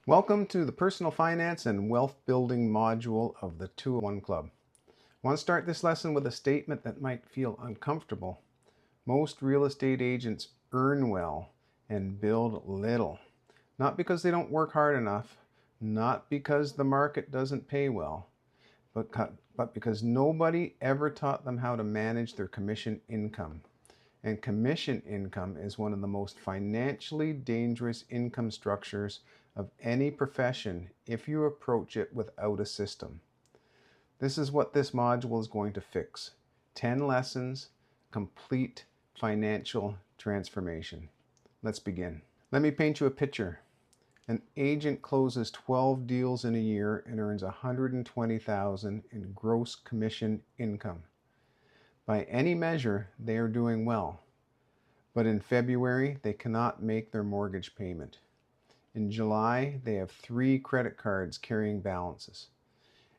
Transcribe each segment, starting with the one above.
Welcome to the Personal Finance and Wealth Building module of the 201 Club. I want to start this lesson with a statement that might feel uncomfortable. Most real estate agents earn well and build little. Not because they don't work hard enough, not because the market doesn't pay well, but because nobody ever taught them how to manage their commission income. And commission income is one of the most financially dangerous income structures of any profession if you approach it without a system. This is what this module is going to fix. 10 lessons, complete financial transformation. Let's begin. Let me paint you a picture. An agent closes 12 deals in a year and earns $120,000 in gross commission income. By any measure, they are doing well. But in February, they cannot make their mortgage payment. In July, they have 3 credit cards carrying balances.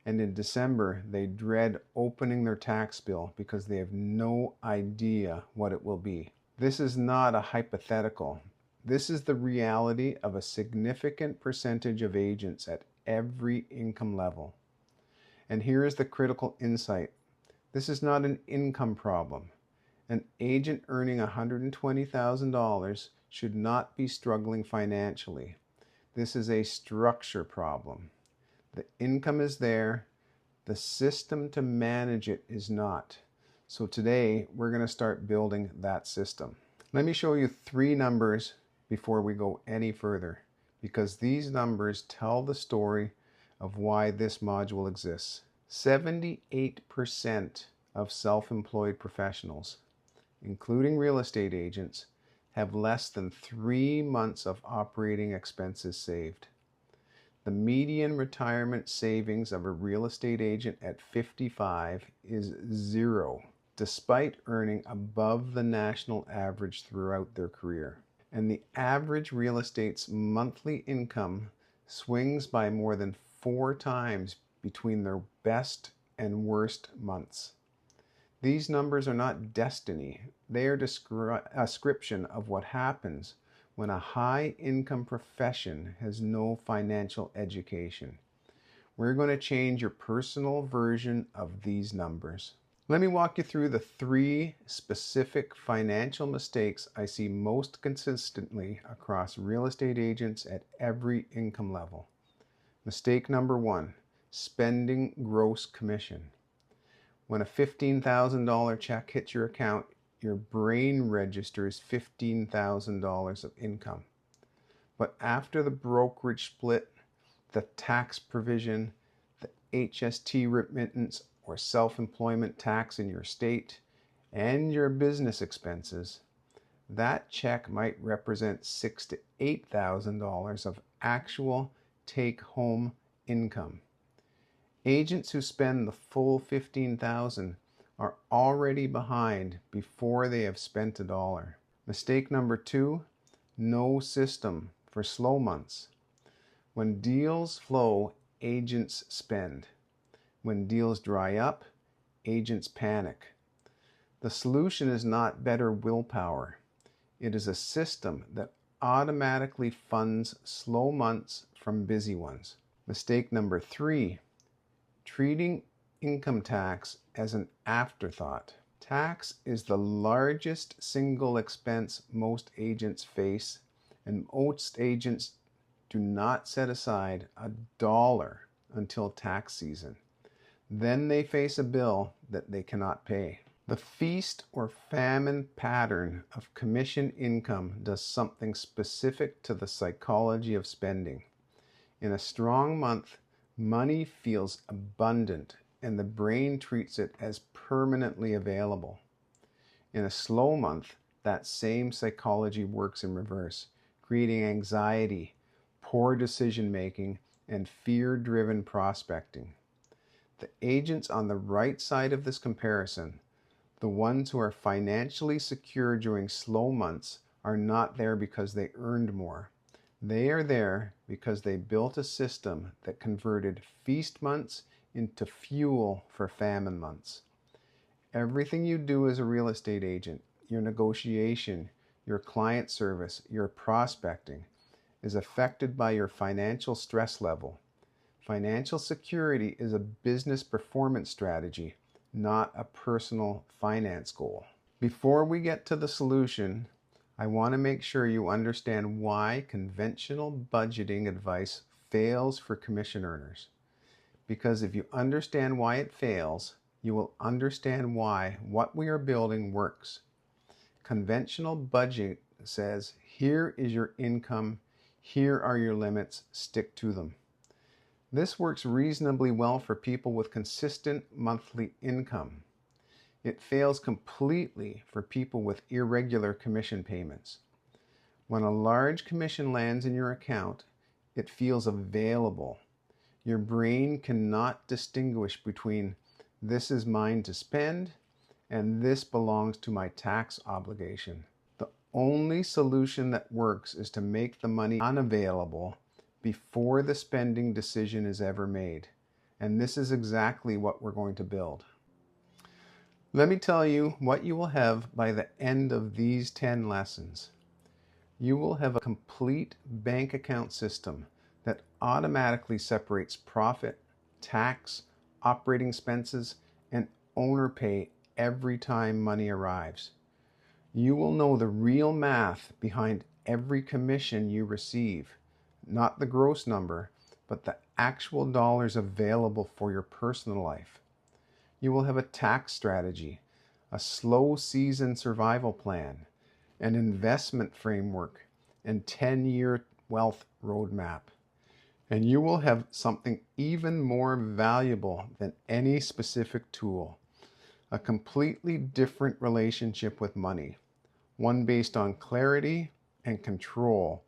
And in December, they dread opening their tax bill because they have no idea what it will be. This is not a hypothetical. This is the reality of a significant percentage of agents at every income level. And here is the critical insight. This is not an income problem. An agent earning $120,000 should not be struggling financially. This is a structure problem. The income is there. The system to manage it is not. So today, we're going to start building that system. Let me show you 3 numbers before we go any further, because these numbers tell the story of why this module exists. 78% of self-employed professionals, including real estate agents, have less than 3 months of operating expenses saved. The median retirement savings of a real estate agent at 55 is 0, despite earning above the national average throughout their career. And the average real estate's monthly income swings by more than 4 times between their best and worst months. These numbers are not destiny. They are a description of what happens when a high-income profession has no financial education. We're going to change your personal version of these numbers. Let me walk you through the 3 specific financial mistakes I see most consistently across real estate agents at every income level. Mistake number 1, spending gross commission. When a $15,000 check hits your account, your brain registers $15,000 of income. But after the brokerage split, the tax provision, the HST remittance or self-employment tax in your state, and your business expenses, that check might represent $6,000 to $8,000 of actual take-home income. Agents who spend the full $15,000 are already behind before they have spent a dollar. Mistake number 2, no system for slow months. When deals flow, agents spend. When deals dry up, agents panic. The solution is not better willpower. It is a system that automatically funds slow months from busy ones. Mistake number 3, treating income tax as an afterthought. Tax is the largest single expense most agents face, and most agents do not set aside a dollar until tax season. Then they face a bill that they cannot pay. The feast or famine pattern of commission income does something specific to the psychology of spending. In a strong month, money feels abundant and the brain treats it as permanently available. In a slow month, that same psychology works in reverse, creating anxiety, poor decision making, and fear-driven prospecting. The agents on the right side of this comparison, the ones who are financially secure during slow months, are not there because they earned more. They are there because they built a system that converted feast months into fuel for famine months. Everything you do as a real estate agent, your negotiation, your client service, your prospecting, is affected by your financial stress level. Financial security is a business performance strategy, not a personal finance goal. Before we get to the solution, I want to make sure you understand why conventional budgeting advice fails for commission earners. Because if you understand why it fails, you will understand why what we are building works. Conventional budget says, here is your income, here are your limits, stick to them. This works reasonably well for people with consistent monthly income. It fails completely for people with irregular commission payments. When a large commission lands in your account, it feels available. Your brain cannot distinguish between this is mine to spend and this belongs to my tax obligation. The only solution that works is to make the money unavailable before the spending decision is ever made. And this is exactly what we're going to build. Let me tell you what you will have by the end of these 10 lessons. You will have a complete bank account system that automatically separates profit, tax, operating expenses, and owner pay every time money arrives. You will know the real math behind every commission you receive, not the gross number, but the actual dollars available for your personal life. You will have a tax strategy, a slow season survival plan, an investment framework, and 10-year wealth roadmap. And you will have something even more valuable than any specific tool, a completely different relationship with money, one based on clarity and control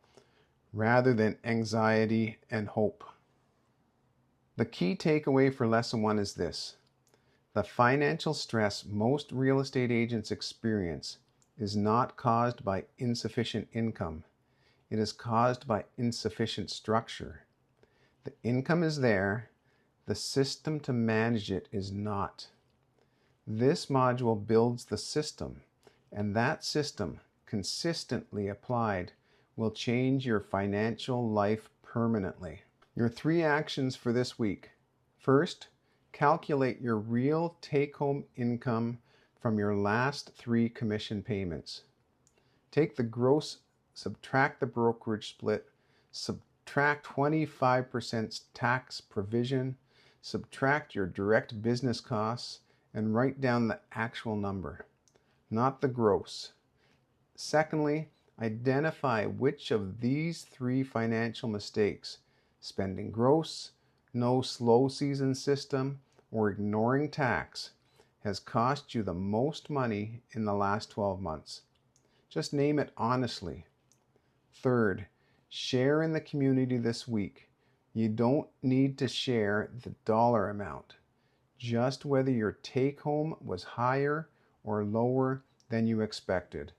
rather than anxiety and hope. The key takeaway for lesson 1 is this: the financial stress most real estate agents experience is not caused by insufficient income. It is caused by insufficient structure. The income is there, the system to manage it is not. This module builds the system, and that system, consistently applied, will change your financial life permanently. Your 3 actions for this week. First, calculate your real take-home income from your last 3 commission payments. Take the gross, subtract the brokerage split, subtract 25% tax provision, subtract your direct business costs, and write down the actual number, not the gross. Secondly, identify which of these 3 financial mistakes, spending gross, no slow season system, or ignoring tax, has cost you the most money in the last 12 months. Just name it honestly. Third, share in the community this week. You don't need to share the dollar amount, just whether your take-home was higher or lower than you expected.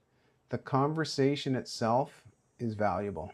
The conversation itself is valuable.